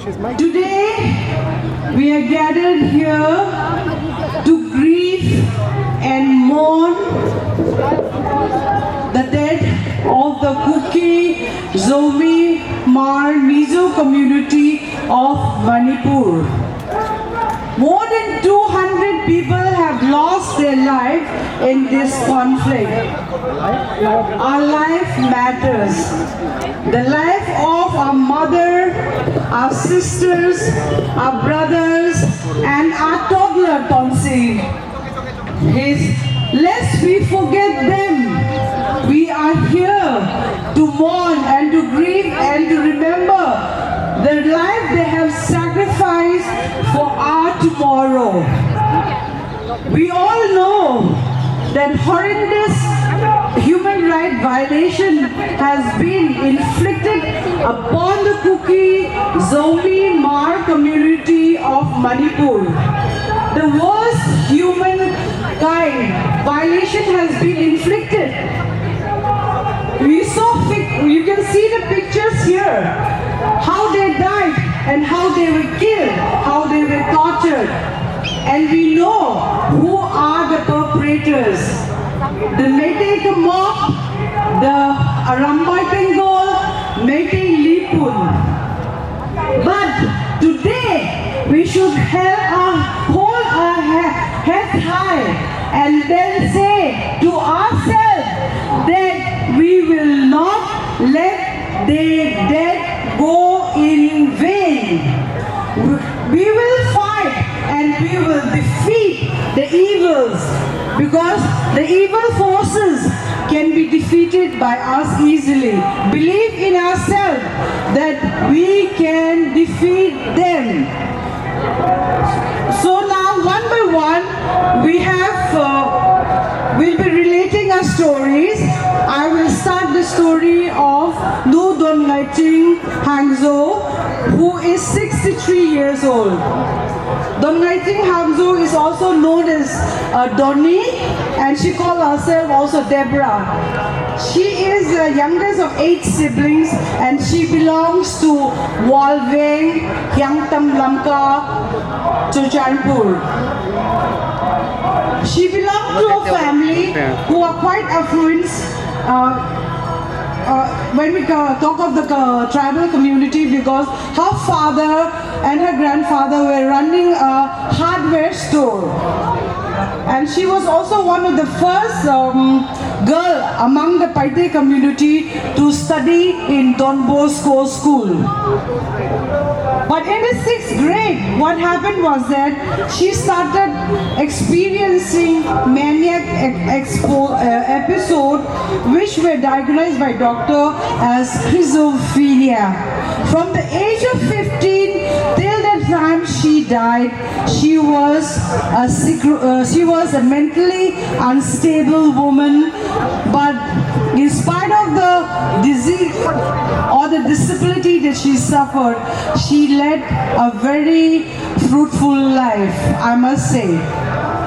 Today, we are gathered here to grieve and mourn the death of the Kuki-Zomi-Hmar-Mizo community of Manipur. More than 200 people have lost their life in this conflict. Our life matters. The life of our mother, our sisters, our brothers, and our toddler Tonsi. Lest we forget them. We are here to mourn and to grieve and to remember the life they have sacrificed for our tomorrow. We all know that horrendous human rights violation has been inflicted upon the Kuki-Zomi-Hmar community of Manipur. The worst humankind violation has been inflicted. You can see the pictures here, how they died and how they were killed, how they were tortured. And we know who are the perpetrators. The Meitei Kamok, the Arambai Bengal, Meitei Lipun. But today, we should hold our heads high and then say to ourselves that we will not let the dead go in vain. We will fight and we will defeat the evils, because the evil forces can be defeated by us easily. Believe in ourselves that we can defeat them. So now, one by one, we'll be relating our stories. I will start the story of Nu Dongaiting Hangzo, who is 63 years old. Dongaiting Hangzo is also known as Donnie, and she called herself also Deborah. She is the youngest of 8 siblings, and she belongs to Walveng, Yangtam Lamka, Chochanpur. She belonged to a family who are quite affluent. When we talk of the tribal community, because her father and her grandfather were running a hardware store. And she was also one of the first girl among the Paite community to study in Don Bosco school. But in the 6th grade, what happened was that she started experiencing maniac episodes which were diagnosed by doctor as schizophrenia. From the age of 15 till the time she died, she was a mentally unstable woman, but in spite of the disease or the disability that she suffered, she led a very fruitful life, I must say.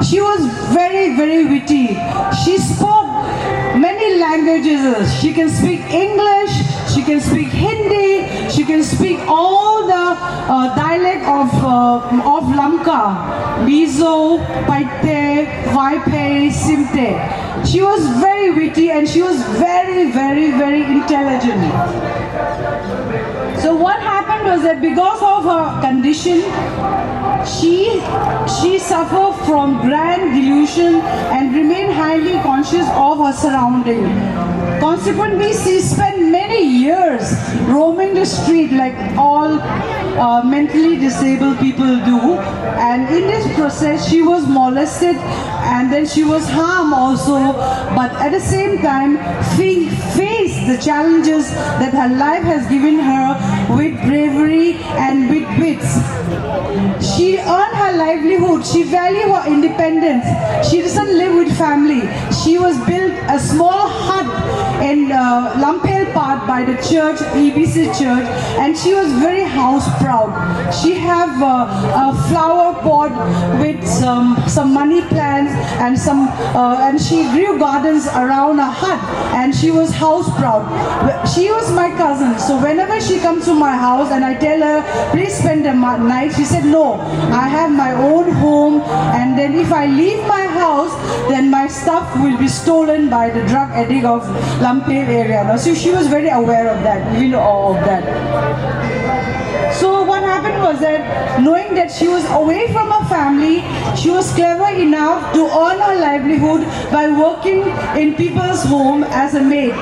She was very, very witty. She spoke many languages. She can speak English, she can speak Hindi, she can speak all the dialect of Lamka, Mizo, Paite, Vaipe, Simte. She was very witty and she was very, very, very intelligent. So what happened was that because of her condition, she suffered from grand delusion and remained highly conscious of her surrounding. Consequently, she spent many years roaming the street like all mentally disabled people do. And in this process, she was molested and then she was harmed also. But at the same time, she faced the challenges that her life has given her with bravery and with wits. She earned her livelihood. She valued her independence. She doesn't live with family. She was built a small hut in Lampel Park by the church, EBC church, and she was very house proud. She have a flower pot with some money plants and she grew gardens around a hut, and she was house proud. She was my cousin, so whenever she comes to my house and I tell her, please spend the night, she said, no, I have my own home, and then if I leave my house, then my stuff will be stolen by the drug addict of Lampel area. Now, so she was very aware of that, we know all of that. So what happened was that, knowing that she was away from her family, she was clever enough to earn her livelihood by working in people's home as a maid.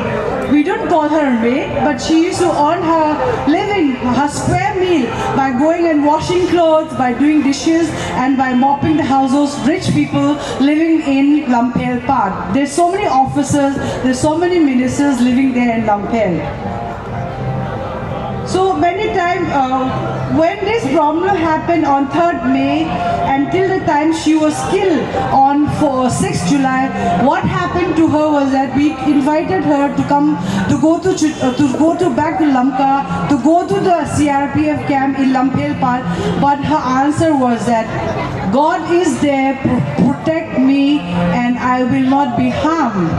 We don't call her a maid, but she used to earn her living, her square meal, by going and washing clothes, by doing dishes, and by mopping the houses of rich people living in Lampel Park. There's so many officers, there's so many ministers living there in Lampel. So many times, when this problem happened on 3rd May, until the time she was killed on 6th July, what happened to her was that we invited her to come, to go to back to Lamka, to go to the CRPF camp in Lampel Park, but her answer was that God is there, protect me, and I will not be harmed.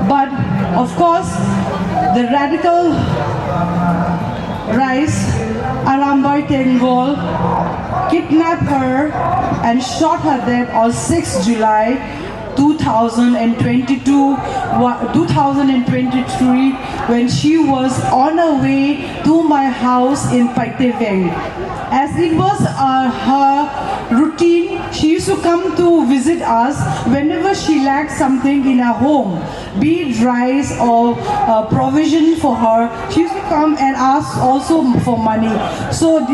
But of course, the radical Rice, Arambai Tengol, kidnapped her and shot her dead on 6th July 2023 when she was on her way to my house in Paiteveng. As it was her routine, she used to come to visit us whenever she lacked something in her home, be it rice or provision for her. She used to come and ask also for money. So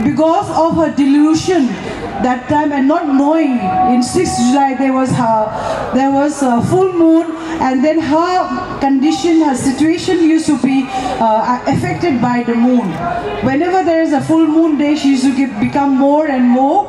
because of her delusion that time and not knowing, in 6th July there was a full moon, and then her condition, her situation used to be affected by the moon. Whenever there is a full moon day, she used to become more and more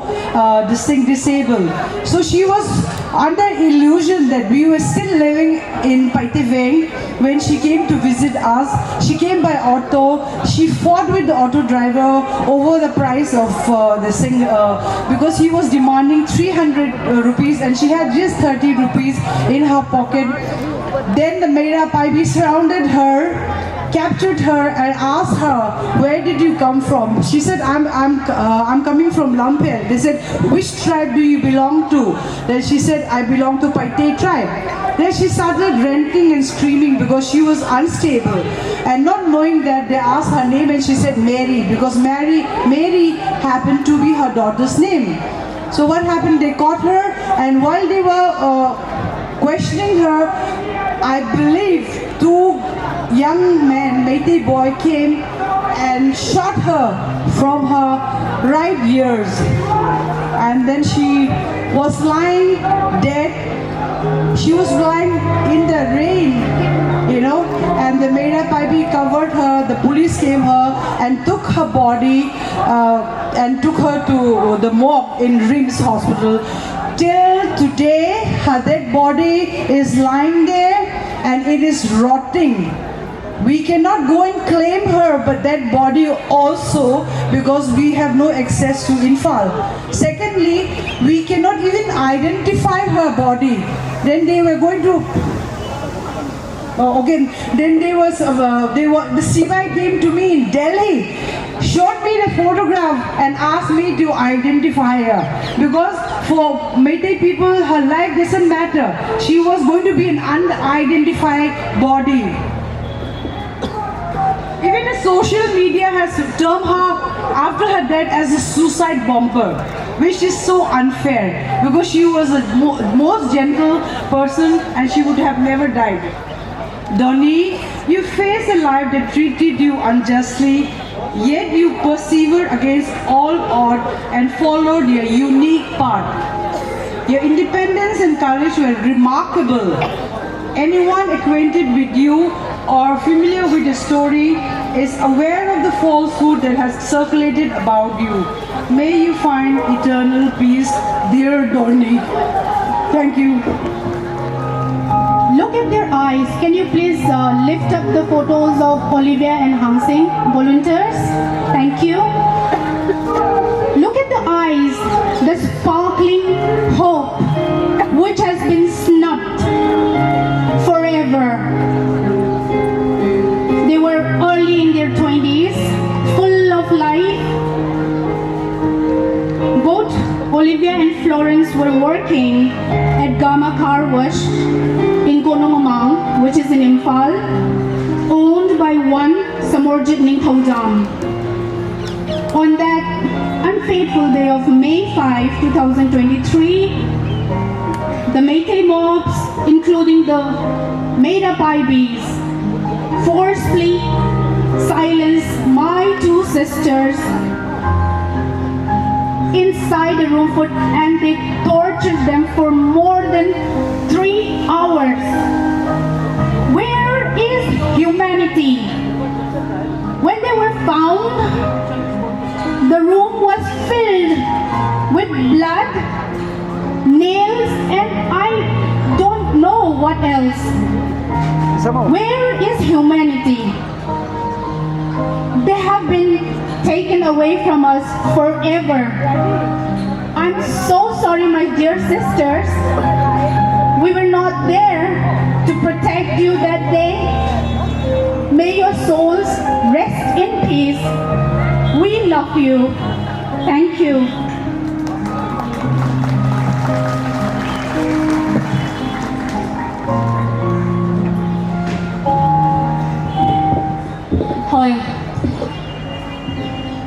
disabled. So she was under illusion that we were still living in Paiteveng when she came to visit us. She came by auto. She fought with the auto driver over the price of the thing because he was demanding 300 rupees and she had just 30 rupees in her pocket. Then the Mera Paibi surrounded her, captured her and asked her, where did you come from? She said, I'm coming from Lampel. They said, which tribe do you belong to? Then she said, I belong to Paite tribe. Then she started ranting and screaming because she was unstable. And not knowing that, they asked her name and she said Mary, because Mary happened to be her daughter's name. So what happened? They caught her, and while they were questioning her, I believe 2 young men, Meitei boy, came and shot her from her right ears. And then she was lying dead. She was lying in the rain, and the Mera Paibi covered her. The police came her and took her body and took her to the morgue in Rims Hospital. Till today, her dead body is lying there and it is rotting. We cannot go and claim her, but that body also, because we have no access to Infal. Secondly, we cannot even identify her body. Then they were going to. Then the CBI came to me in Delhi, showed me the photograph and asked me to identify her. Because for Meitei people, her life doesn't matter. She was going to be an unidentified body. Even the social media has termed her after her death as a suicide bomber, which is so unfair because she was the most gentle person and she would have never died. Donnie, you faced a life that treated you unjustly, yet you persevered against all odds and followed your unique path. Your independence and courage were remarkable. Anyone acquainted with you or familiar with the story is aware of the falsehood that has circulated about you. May you find eternal peace, dear Donnie. Thank you. Look at their eyes. Can you please lift up the photos of Olivia and Hansing, volunteers? Thank you. Look at the eyes, the sparkling hope, which has been snubbed forever. They were early in their 20s, full of life. Both Olivia and Florence were working at Gama Car Wash in Konongmamang, which is in Imphal, owned by one Samorjit Ningthawjam. On that unfaithful day of May 5, 2023, the Meitei mobs, including the made-up IBs, forcefully silenced my two sisters inside the room and they tortured them for more than 3 hours. Where is humanity? When they were found, the room was filled with blood, nails, and I don't know what else. Where is humanity? They have been taken away from us forever. I'm so sorry, my dear sisters. We were not there to protect you that day. May your souls rest in peace. We love you. Thank you. Hi.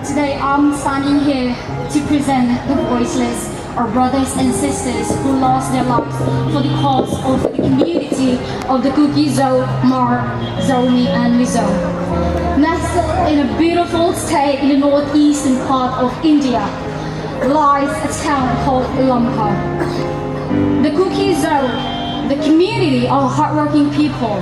Today I'm standing here to present the voiceless, our brothers and sisters who lost their lives for the cause of the community of the Kuki-Zomi-Hmar-Mizo. Nestled in a beautiful state in the northeastern part of India lies a town called Lamka. The Kuki-Zo, the community are hardworking people.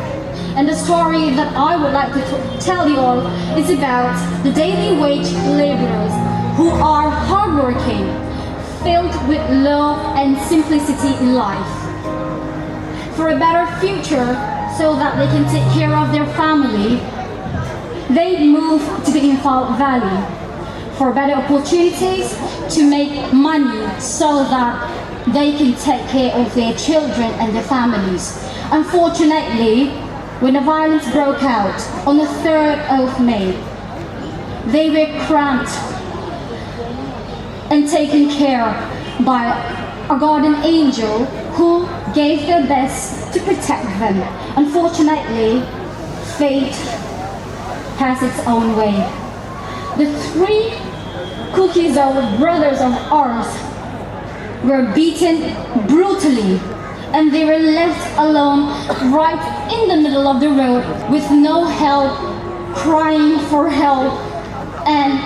And the story that I would like to tell you all is about the daily wage laborers who are hardworking, filled with love and simplicity in life. For a better future, so that they can take care of their family, they move to the Imphal Valley for better opportunities to make money so that they can take care of their children and their families. Unfortunately, when the violence broke out on the 3rd of May, they were cramped and taken care by a guardian angel who gave their best to protect them. Unfortunately, fate has its own way. The 3 Kuki-Zo brothers of ours were beaten brutally, and they were left alone right in the middle of the road with no help, crying for help, and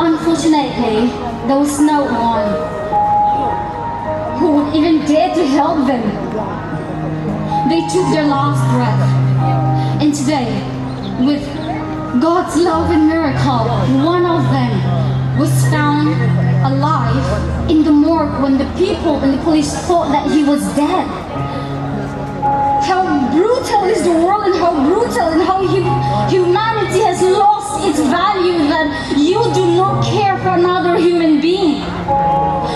unfortunately, there was no one who would even dare to help them. They took their last breath, and today, with God's love and miracle, one of them was found alive in the morgue when the people and the police thought that he was dead. How brutal is the world, and how brutal and how humanity has lost its value, that you do not care for another human being.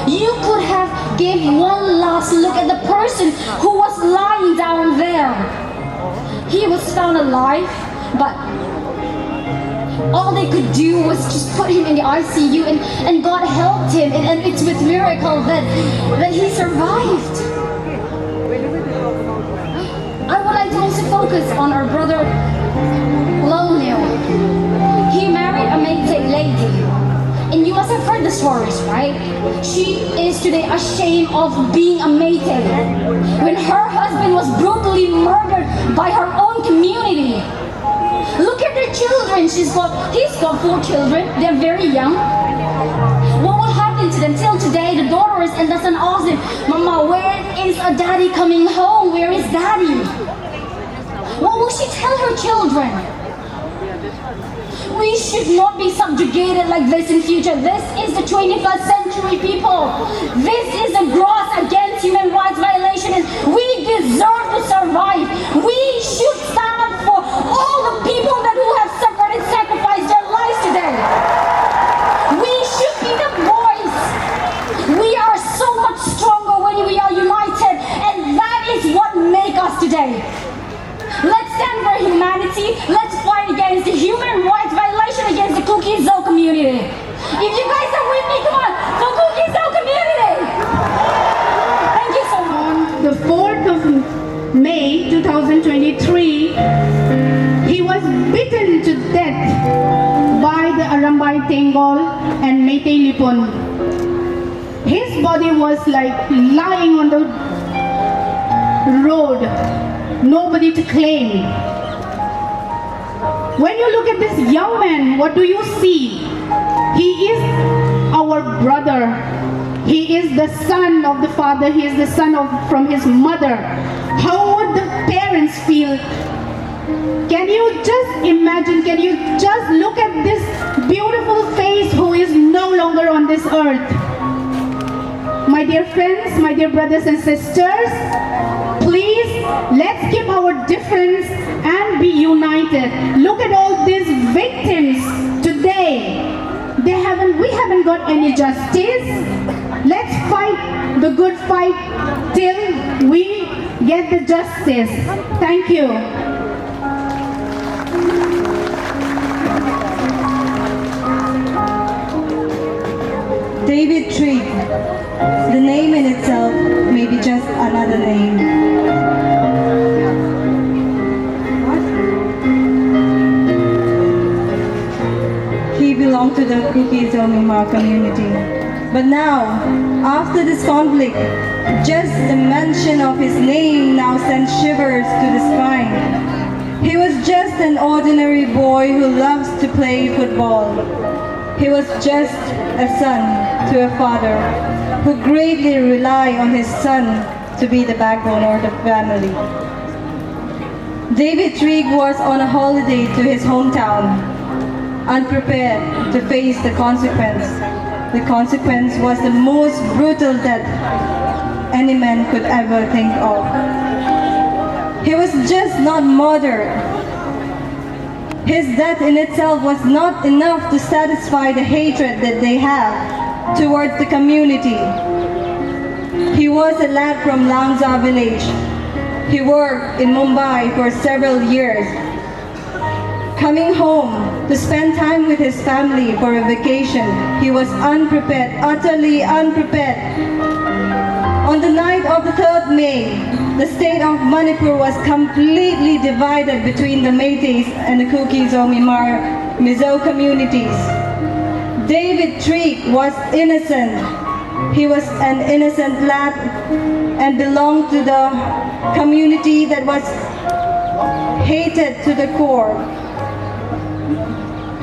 You could have gave one last look at the person who was lying down there. He was found alive, but all they could do was just put him in the ICU, and God helped him, and it's with miracle that he survived. I would like to also focus on our brother Lonio. He married a Meitei lady, and you must have heard the stories, right? She is today ashamed of being a Meitei when her husband was brutally murdered by her own community. Look at their children. He's got 4 children. They're very young. What will happen to them? Till today, the daughter is and doesn't ask them, Mama, where is a daddy coming home? Where is daddy? What will she tell her children? We should not be subjugated like this in future. This is the 21st century, people. This is a gross against human rights violation nation. We deserve to survive. We should stand up for all the people that who have suffered and sacrificed their lives today. We should be the voice. We are so much stronger when we are united, and that is what makes us today. Let's stand for humanity. Let's fight against the human rights violation against the Kuki-Zo community. If you guys are with me, come on, the Kuki-Zo community. Thank you so much. On the 4th of May 2023, he was beaten to death by the Arambay Tengol and Meitei Lipon. His body was like lying on the road, nobody to claim. When you look at this young man, what do you see? He is our brother. He is the son of the father. He is the son from his mother. How would the parents feel? Can you just imagine? Can you just look at this beautiful face who is no longer on this earth? My dear friends, my dear brothers and sisters, please, let's keep our difference and be united. Look at all these victims today. We haven't got any justice. Let's fight the good fight till we get the justice. Thank you. David Trigg. The name in itself may be just another name. He belonged to the Kuki-Zomi-Hmar community. But now, after this conflict, just the mention of his name now sends shivers to the spine. He was just an ordinary boy who loves to play football. He was just a son to a father who greatly relied on his son to be the backbone of the family. David Trigg was on a holiday to his hometown, unprepared to face the consequence. The consequence was the most brutal death any man could ever think of. He was just not murdered. His death in itself was not enough to satisfy the hatred that they have towards the community. He was a lad from Langza village. He worked in Mumbai for several years. Coming home to spend time with his family for a vacation, he was unprepared, utterly unprepared. On the night of the 3rd May, the state of Manipur was completely divided between the Meiteis and the Kuki-Zomi-Hmar-Mizo communities. David Trigg was innocent. He was an innocent lad and belonged to the community that was hated to the core.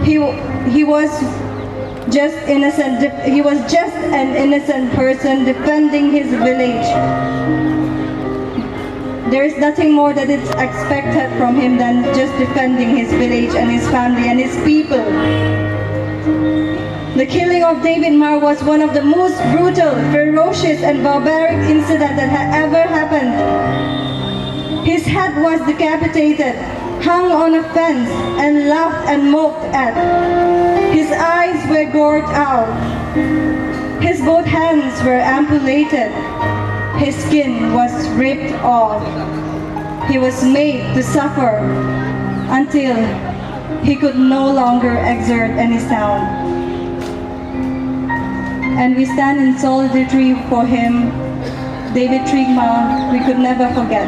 He was just innocent. He was just an innocent person defending his village. There is nothing more that is expected from him than just defending his village and his family and his people. The killing of David Hmar was one of the most brutal, ferocious and barbaric incidents that had ever happened. His head was decapitated, hung on a fence and laughed and mocked at. His eyes were gouged out. His both hands were amputated. His skin was ripped off. He was made to suffer until he could no longer exert any sound. And we stand in solidarity for him. David Trigg, we could never forget.